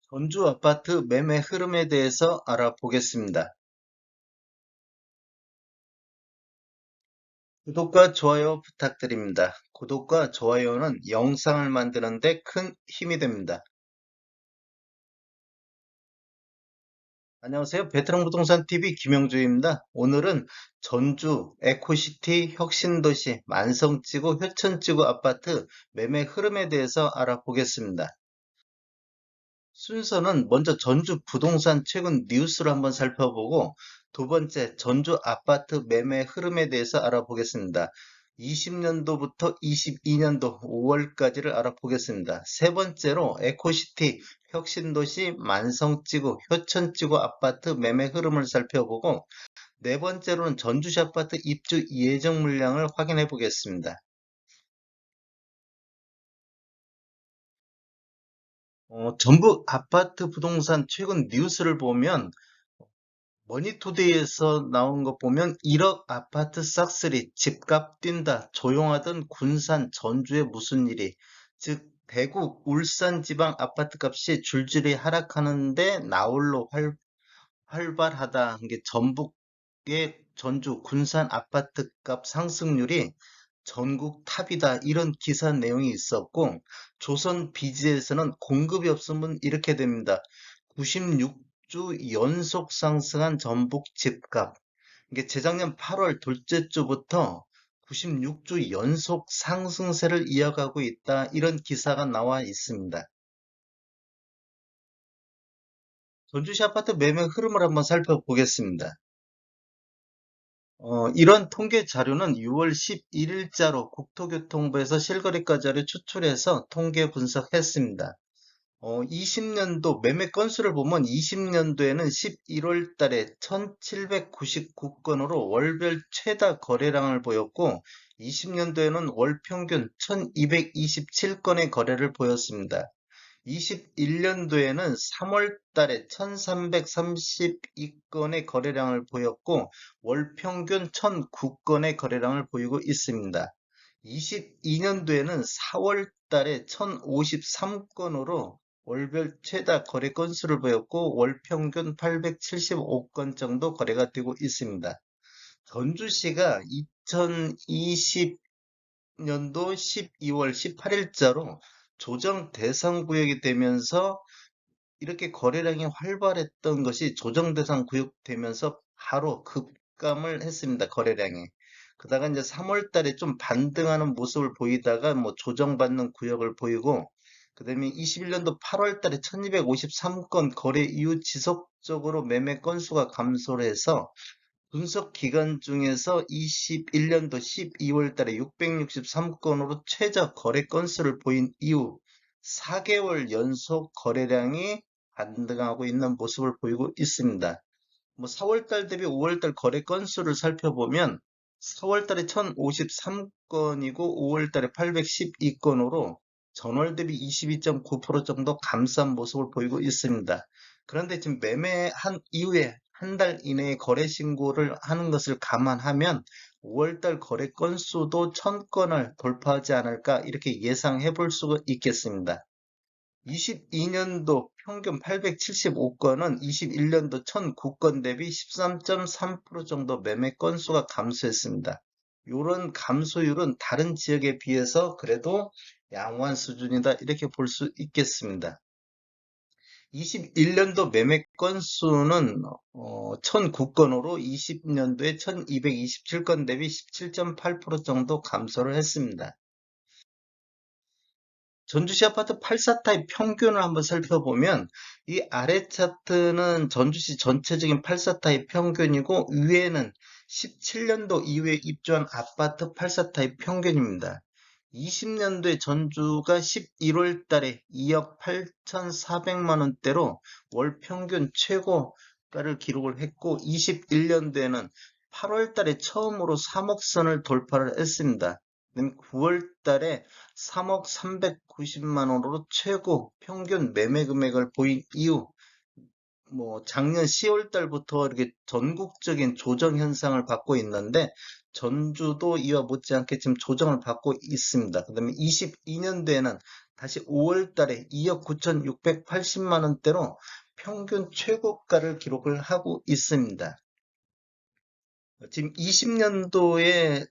전주 아파트 매매 흐름에 대해서 알아보겠습니다. 구독과 좋아요 부탁드립니다. 구독과 좋아요는 영상을 만드는 데 큰 힘이 됩니다. 안녕하세요. 베테랑 부동산 TV 김영주입니다. 오늘은 전주 에코시티 혁신도시 만성지구 효천지구 아파트 매매 흐름에 대해서 알아보겠습니다. 순서는 먼저 전주 부동산 최근 뉴스를 한번 살펴보고 두 번째 전주 아파트 매매 흐름에 대해서 알아보겠습니다. 20년도부터 22년도 5월까지를 알아보겠습니다. 세 번째로 에코시티 혁신도시 만성지구 효천지구 아파트 매매 흐름을 살펴보고 네 번째로는 전주시 아파트 입주 예정 물량을 확인해 보겠습니다. 전북 아파트 부동산 최근 뉴스를 보면 머니투데이에서 나온 거 보면 1억 아파트 싹쓸이 집값 뛴다 조용하던 군산 전주에 무슨 일이 즉 대구 울산 지방 아파트 값이 줄줄이 하락하는데 나홀로 활발하다. 이게 전북의 전주 군산 아파트 값 상승률이 전국 탑이다 이런 기사 내용이 있었고 조선 비즈에서는 공급이 없으면 이렇게 됩니다. 96주 연속 상승한 전북 집값. 이게 재작년 8월 둘째 주부터 96주 연속 상승세를 이어가고 있다. 이런 기사가 나와 있습니다. 전주시 아파트 매매 흐름을 한번 살펴보겠습니다. 이런 통계 자료는 6월 11일자로 국토교통부에서 실거래가 자료 추출해서 통계 분석했습니다. 20년도 매매 건수를 보면 20년도에는 11월 달에 1799건으로 월별 최다 거래량을 보였고 20년도에는 월 평균 1227건의 거래를 보였습니다. 21년도에는 3월 달에 1332건의 거래량을 보였고 월 평균 1009건의 거래량을 보이고 있습니다. 22년도에는 4월 달에 1053건으로 월별 최다 거래 건수를 보였고 월 평균 875건 정도 거래가 되고 있습니다. 전주시가 2020년도 12월 18일자로 조정 대상 구역이 되면서 이렇게 거래량이 활발했던 것이 조정 대상 구역 되면서 바로 급감을 했습니다. 거래량이. 그다가 이제 3월 달에 좀 반등하는 모습을 보이다가 뭐 조정받는 구역을 보이고 그다음에 21년도 8월 달에 1253건 거래 이후 지속적으로 매매 건수가 감소를 해서 분석 기간 중에서 21년도 12월 달에 663건으로 최저 거래 건수를 보인 이후 4개월 연속 거래량이 반등하고 있는 모습을 보이고 있습니다. 뭐 4월 달 대비 5월 달 거래 건수를 살펴보면 4월 달에 1053건이고 5월 달에 812건으로 전월 대비 22.9% 정도 감소한 모습을 보이고 있습니다. 그런데 지금 매매한 이후에 한 달 이내에 거래 신고를 하는 것을 감안하면 5월 달 거래 건수도 1000건을 돌파하지 않을까 이렇게 예상해 볼 수가 있겠습니다. 22년도 평균 875건은 21년도 1009건 대비 13.3% 정도 매매 건수가 감소했습니다. 이런 감소율은 다른 지역에 비해서 그래도 양호한 수준이다 이렇게 볼 수 있겠습니다. 21년도 매매 건수는 1009건으로 20년도에 1227건 대비 17.8% 정도 감소를 했습니다. 전주시 아파트 84 타입 평균을 한번 살펴보면 이 아래 차트는 전주시 전체적인 84 타입 평균이고 위에는 17년도 이후에 입주한 아파트 84 타입 평균입니다. 20년도에 전주가 11월 달에 2억 8,400만 원대로 월 평균 최고가를 기록을 했고 21년도에는 8월 달에 처음으로 3억 선을 돌파를 했습니다. 9월 달에 3억 390만 원으로 최고 평균 매매 금액을 보인 이후 뭐 작년 10월 달부터 이렇게 전국적인 조정 현상을 받고 있는데 전주도 이와 못지않게 지금 조정을 받고 있습니다. 그다음에 22년도에는 다시 5월 달에 2억 9,680만 원대로 평균 최고가를 기록을 하고 있습니다. 지금 20년도에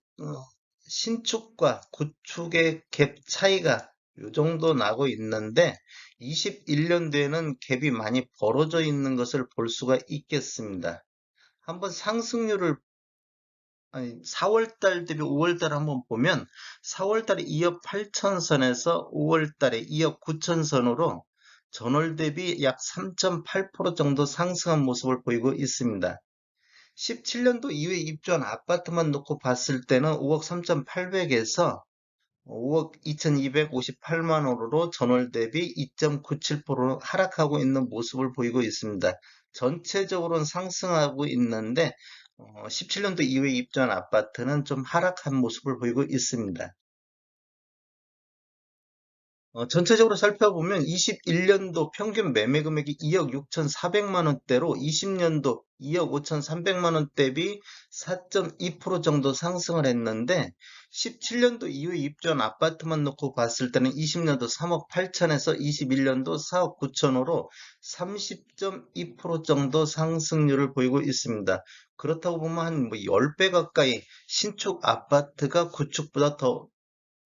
신축과 구축의 갭 차이가 요 정도 나고 있는데 21년도에는 갭이 많이 벌어져 있는 것을 볼 수가 있겠습니다. 한번 상승률을 아니 4월 달 대비 5월 달 한번 보면 4월 달에 2억 8천 선에서 5월 달에 2억 9천 선으로 전월 대비 약 3.8% 정도 상승한 모습을 보이고 있습니다. 17년도 이후에 입주한 아파트만 놓고 봤을 때는 5억 3,800에서 5억 2,258만 원으로 전월 대비 2.97% 하락하고 있는 모습을 보이고 있습니다. 전체적으로는 상승하고 있는데 17년도 이후에 입주한 아파트는 좀 하락한 모습을 보이고 있습니다. 전체적으로 살펴보면 21년도 평균 매매 금액이 2억 6,400만 원대로 20년도 2억 5,300만 원 대비 4.2% 정도 상승을 했는데 17년도 이후에 입주한 아파트만 놓고 봤을 때는 20년도 3억 8천에서 21년도 4억 9천으로 30.2% 정도 상승률을 보이고 있습니다. 그렇다고 보면 한 10배 가까이 신축 아파트가 구축보다 더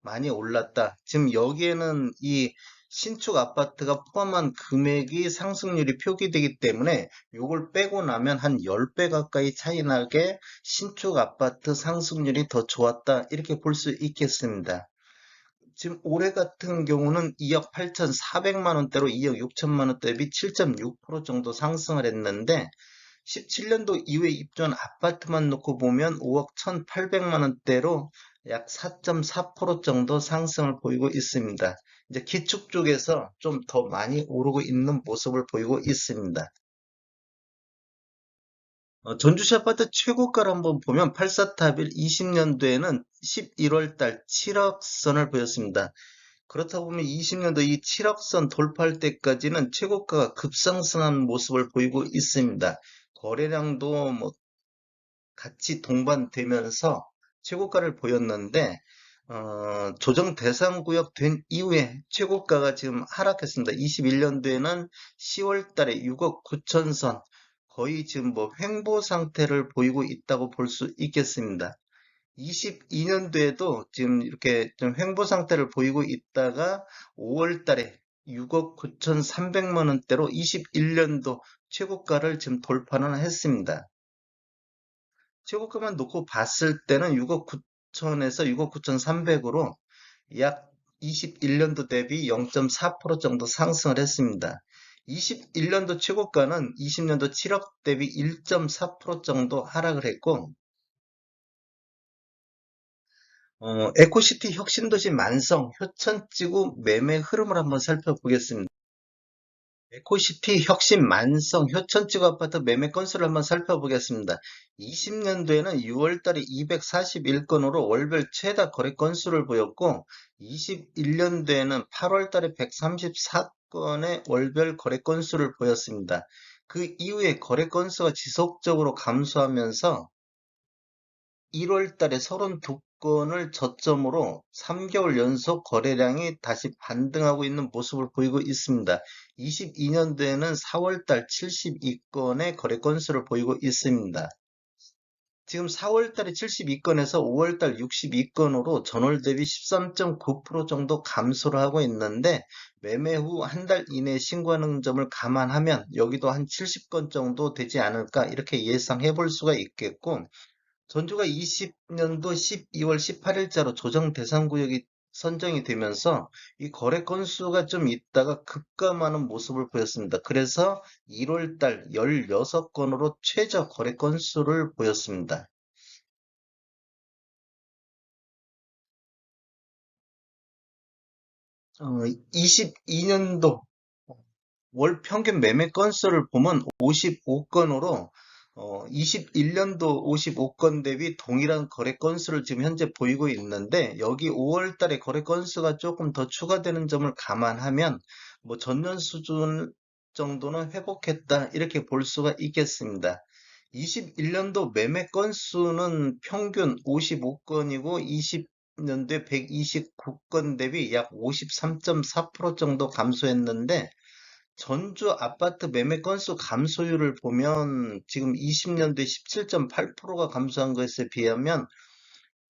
많이 올랐다. 지금 여기에는 이 신축 아파트가 포함한 금액이 상승률이 표기되기 때문에 요걸 빼고 나면 한 10배 가까이 차이 나게 신축 아파트 상승률이 더 좋았다. 이렇게 볼 수 있겠습니다. 지금 올해 같은 경우는 2억 8,400만 원대로 2억 6천만 원 대비 7.6% 정도 상승을 했는데 17년도 이후에 입주한 아파트만 놓고 보면 5억 1,800만 원대로 약 4.4% 정도 상승을 보이고 있습니다. 이제 기축 쪽에서 좀 더 많이 오르고 있는 모습을 보이고 있습니다. 전주시 아파트 최고가를 한번 보면 84타빌 20년도에는 11월 달 7억 선을 보였습니다. 그렇다 보면 20년도 이 7억 선 돌파할 때까지는 최고가가 급상승한 모습을 보이고 있습니다. 거래량도 뭐 같이 동반되면서 최고가를 보였는데 조정 대상 구역 된 이후에 최고가가 지금 하락했습니다. 21년도에는 10월 달에 6억 9천 선 거의 지금 뭐 횡보 상태를 보이고 있다고 볼 수 있겠습니다. 22년도에도 지금 이렇게 좀 횡보 상태를 보이고 있다가 5월 달에 6억 9,300만 원대로 21년도 최고가를 지금 돌파는 했습니다. 최고가만 놓고 봤을 때는 6억 9천에서 6억 9,300으로 약 21년도 대비 0.4% 정도 상승을 했습니다. 21년도 최고가는 20년도 7억 대비 1.4% 정도 하락을 했고, 에코시티 혁신도시 만성, 효천지구 매매 흐름을 한번 살펴보겠습니다. 에코시티 혁신 만성 효천지구 아파트 매매 건수를 한번 살펴보겠습니다. 20년도에는 6월 달에 241건으로 월별 최다 거래 건수를 보였고 21년도에는 8월 달에 134건의 월별 거래 건수를 보였습니다. 그 이후에 거래 건수가 지속적으로 감소하면서 1월 달에 32건을 저점으로 3개월 연속 거래량이 다시 반등하고 있는 모습을 보이고 있습니다. 22년도에는 4월 달 72건의 거래 건수를 보이고 있습니다. 지금 4월 달에 72건에서 5월 달 62건으로 전월 대비 13.9% 정도 감소를 하고 있는데 매매 후 한 달 이내 신고하는 점을 감안하면 여기도 한 70건 정도 되지 않을까 이렇게 예상해 볼 수가 있겠고 전주가 20년도 12월 18일자로 조정 대상 구역이 선정이 되면서 이 거래 건수가 좀 있다가 급감하는 모습을 보였습니다. 그래서 1월 달 16건으로 최저 거래 건수를 보였습니다. 22년도 월 평균 매매 건수를 보면 55건으로 21년도 55건 대비 동일한 거래 건수를 지금 현재 보이고 있는데 여기 5월 달에 거래 건수가 조금 더 추가되는 점을 감안하면 뭐 전년 수준 정도는 회복했다 이렇게 볼 수가 있겠습니다. 21년도 매매 건수는 평균 55건이고 20년도에 129건 대비 약 53.4% 정도 감소했는데 전주 아파트 매매 건수 감소율을 보면 지금 20년도에 17.8%가 감소한 것에 비하면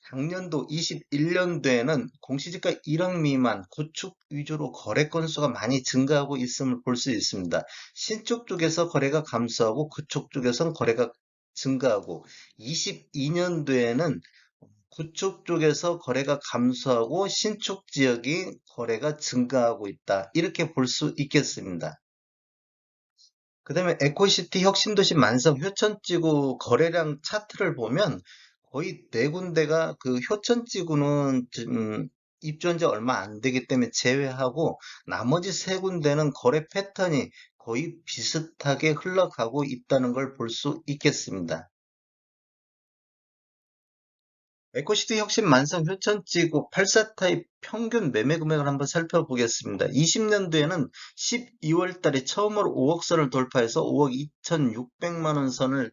작년도 21년도에는 공시지가 1억 미만 구축 위주로 거래 건수가 많이 증가하고 있음을 볼 수 있습니다. 신축 쪽에서 거래가 감소하고 구축 쪽에서는 거래가 증가하고 22년도에는 구축 쪽에서 거래가 감소하고 신축 지역이 거래가 증가하고 있다. 이렇게 볼 수 있겠습니다. 그다음에 에코시티 혁신도시 만성 효천지구 거래량 차트를 보면 거의 네 군데가 그 효천지구는 지금 입주한 지 얼마 안 되기 때문에 제외하고 나머지 세 군데는 거래 패턴이 거의 비슷하게 흘러가고 있다는 걸 볼 수 있겠습니다. 에코시티 혁신 만성 효천지구 84 타입 평균 매매 금액을 한번 살펴보겠습니다. 20년도에는 12월 달에 처음으로 5억 선을 돌파해서 5억 2,600만 원 선을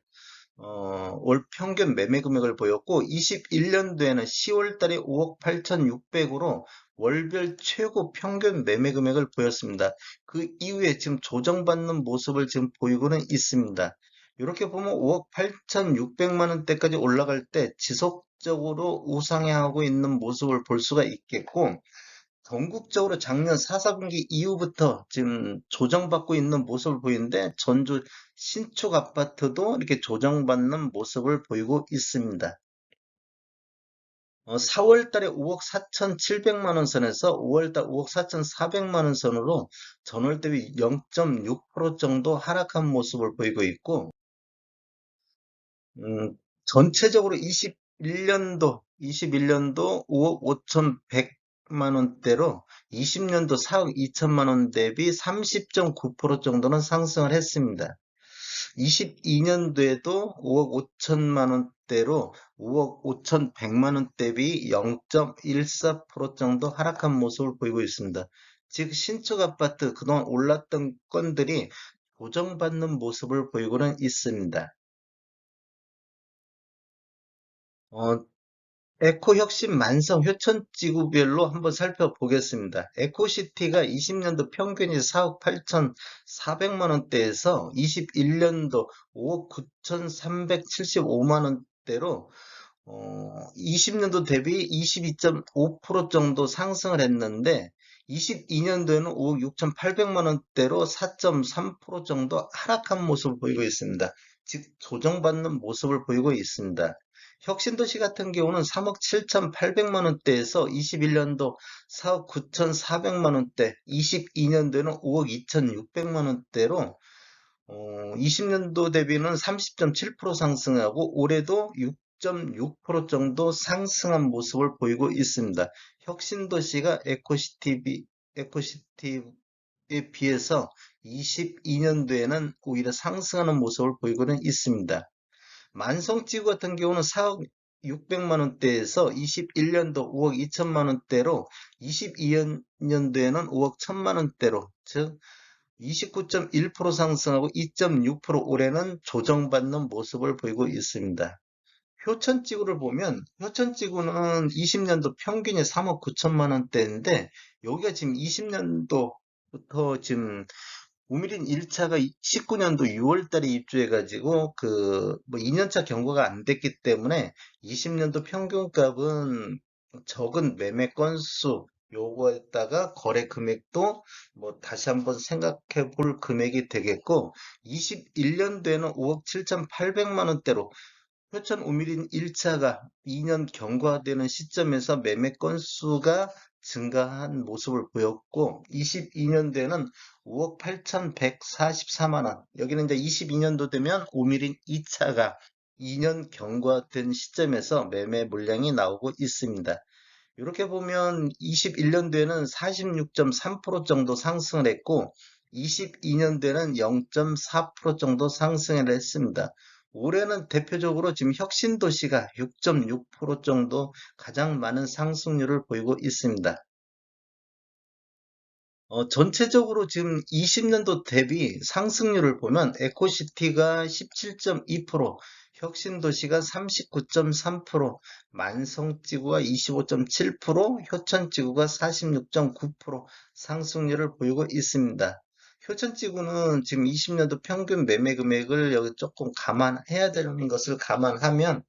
월 평균 매매 금액을 보였고 21년도에는 10월 달에 5억 8,600으로 월별 최고 평균 매매 금액을 보였습니다. 그 이후에 지금 조정받는 모습을 지금 보이고는 있습니다. 이렇게 보면 5억 8,600만 원대까지 올라갈 때 지속적으로 우상향하고 있는 모습을 볼 수가 있겠고 전국적으로 작년 4분기 이후부터 지금 조정받고 있는 모습을 보이는데 전주 신축 아파트도 이렇게 조정받는 모습을 보이고 있습니다. 4월 달에 5억 4,700만 원 선에서 5월 달 5억 4,400만 원 선으로 전월 대비 0.6% 정도 하락한 모습을 보이고 있고 전체적으로 21년도 5억 5,100만 원대로 20년도 4억 2천만 원 대비 30.9% 정도는 상승을 했습니다. 22년도에도 5억 5천만 원대로 5억 5,100만 원 대비 0.14% 정도 하락한 모습을 보이고 있습니다. 즉 신축 아파트 그동안 올랐던 건들이 조정받는 모습을 보이고는 있습니다. 어, 에코 혁신 만성 효천지구별로 한번 살펴보겠습니다. 에코시티가 20년도 평균이 4억 8,400만 원대에서 21년도 5억 9,375만 원대로 20년도 대비 22.5% 정도 상승을 했는데 22년도에는 5억 6,800만 원대로 4.3% 정도 하락한 모습을 보이고 있습니다. 즉 조정받는 모습을 보이고 있습니다. 혁신도시 같은 경우는 3억 7,800만 원대에서 21년도 4억 9,400만 원대, 22년도에는 5억 2,600만 원대로 20년도 대비는 30.7% 상승하고 올해도 6.6% 정도 상승한 모습을 보이고 있습니다. 혁신도시가 에코시티에 비해서 22년도에는 오히려 상승하는 모습을 보이고는 있습니다. 만성지구 같은 경우는 4억 600만 원대에서 21년도 5억 2천만 원대로 22년도에는 5억 1천만 원대로 즉 29.1% 상승하고 2.6% 올해는 조정받는 모습을 보이고 있습니다. 효천지구를 보면 효천지구는 20년도 평균이 3억 9천만 원대인데 여기가 지금 20년도부터 지금 우미린 1차가 19년도 6월 달에 입주해가지고 뭐 2년차 경과가 안 됐기 때문에 20년도 평균값은 적은 매매 건수 요거에다가 거래 금액도 뭐 다시 한번 생각해 볼 금액이 되겠고 21년도에는 5억 7,800만 원대로 효천 우미린 1차가 2년 경과되는 시점에서 매매 건수가 증가한 모습을 보였고 22년도에는 5억 8,144만 원. 여기는 이제 22년도 되면 우미린 2차가 2년 경과된 시점에서 매매 물량이 나오고 있습니다. 이렇게 보면 21년도에는 46.3% 정도 상승을 했고 22년도에는 0.4% 정도 상승을 했습니다. 올해는 대표적으로 지금 혁신도시가 6.6% 정도 가장 많은 상승률을 보이고 있습니다. 전체적으로 지금 20년도 대비 상승률을 보면 에코시티가 17.2%, 혁신도시가 39.3%, 만성지구가 25.7%, 효천지구가 46.9% 상승률을 보이고 있습니다. 효천지구는 지금 20년도 평균 매매 금액을 여기 조금 감안해야 되는 것을 감안하면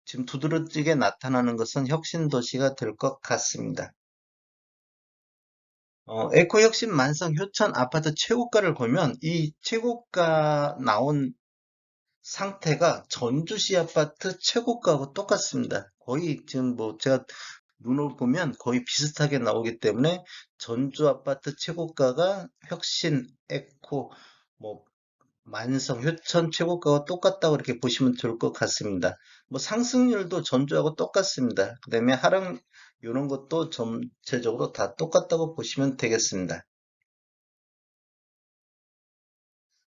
지금 두드러지게 나타나는 것은 혁신도시가 될 것 같습니다. 에코혁신 만성 효천 아파트 최고가를 보면 이 최고가 나온 상태가 전주시 아파트 최고가하고 똑같습니다. 거의 지금 뭐 제가 눈으로 보면 거의 비슷하게 나오기 때문에 전주 아파트 최고가가 혁신, 에코, 뭐 만성, 효천 최고가와 똑같다고 이렇게 보시면 좋을 것 같습니다. 뭐 상승률도 전주하고 똑같습니다. 그다음에 하락 이런 것도 전체적으로 다 똑같다고 보시면 되겠습니다.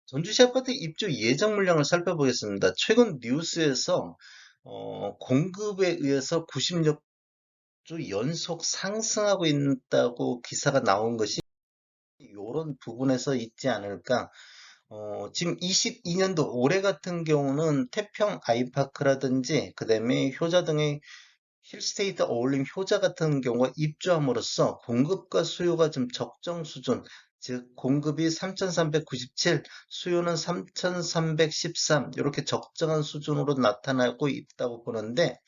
전주시 아파트 입주 예정 물량을 살펴보겠습니다. 최근 뉴스에서 공급에 의해서 96주 연속 상승하고 있다고 기사가 나온 것이 이런 부분에서 있지 않을까. 지금 22년도 올해 같은 경우는 태평 아이파크라든지 그다음에 효자 등의 힐스테이트 어울림 효자 같은 경우가 입주함으로써 공급과 수요가 좀 적정 수준, 즉 공급이 3,397, 수요는 3,313 이렇게 적정한 수준으로 나타나고 있다고 보는데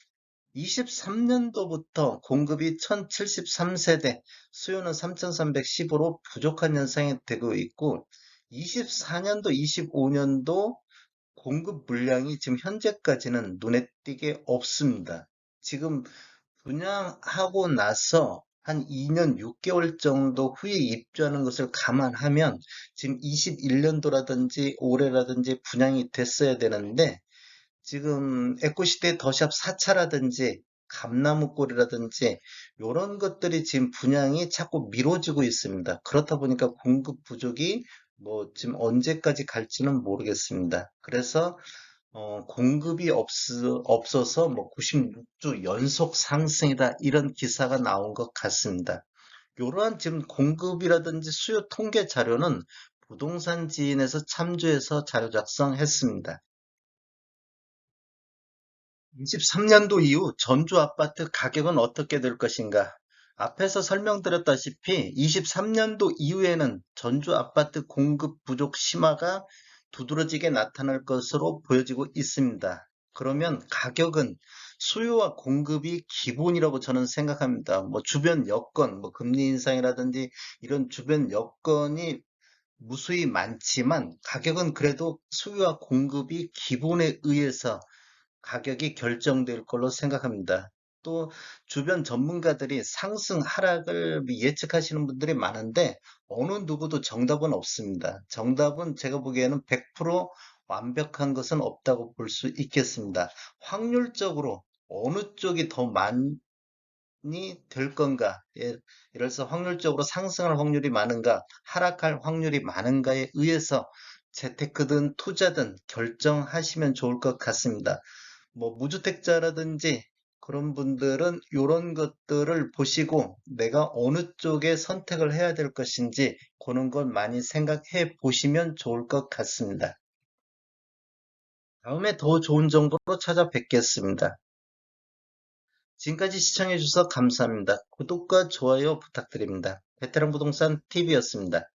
23년도부터 공급이 1,073세대, 수요는 3,315로 부족한 현상이 되고 있고 24년도, 25년도 공급 물량이 지금 현재까지는 눈에 띄게 없습니다. 지금 분양하고 나서 한 2년 6개월 정도 후에 입주하는 것을 감안하면 지금 21년도라든지 올해라든지 분양이 됐어야 되는데 지금 에코시대 더샵 4차라든지 감나무골이라든지 이런 것들이 지금 분양이 자꾸 미뤄지고 있습니다. 그렇다 보니까 공급 부족이 뭐 지금 언제까지 갈지는 모르겠습니다. 그래서 공급이 없어서 뭐 96주 연속 상승이다 이런 기사가 나온 것 같습니다. 이러한 지금 공급이라든지 수요 통계 자료는 부동산 지인에서 참조해서 자료 작성했습니다. 23년도 이후 전주 아파트 가격은 어떻게 될 것인가? 앞에서 설명드렸다시피 23년도 이후에는 전주 아파트 공급 부족 심화가 두드러지게 나타날 것으로 보여지고 있습니다. 그러면 가격은 수요와 공급이 기본이라고 저는 생각합니다. 뭐 주변 여건, 뭐 금리 인상이라든지 이런 주변 여건이 무수히 많지만 가격은 그래도 수요와 공급이 기본에 의해서 가격이 결정될 걸로 생각합니다. 또 주변 전문가들이 상승 하락을 예측하시는 분들이 많은데 어느 누구도 정답은 없습니다. 정답은 제가 보기에는 100% 완벽한 것은 없다고 볼 수 있겠습니다. 확률적으로 어느 쪽이 더 많이 될 건가? 예를 들어서 확률적으로 상승할 확률이 많은가, 하락할 확률이 많은가에 의해서 재테크든 투자든 결정하시면 좋을 것 같습니다. 뭐 무주택자라든지 그런 분들은 이런 것들을 보시고 내가 어느 쪽에 선택을 해야 될 것인지 그런 걸 많이 생각해 보시면 좋을 것 같습니다. 다음에 더 좋은 정보로 찾아뵙겠습니다. 지금까지 시청해 주셔서 감사합니다. 구독과 좋아요 부탁드립니다. 베테랑 부동산 TV였습니다.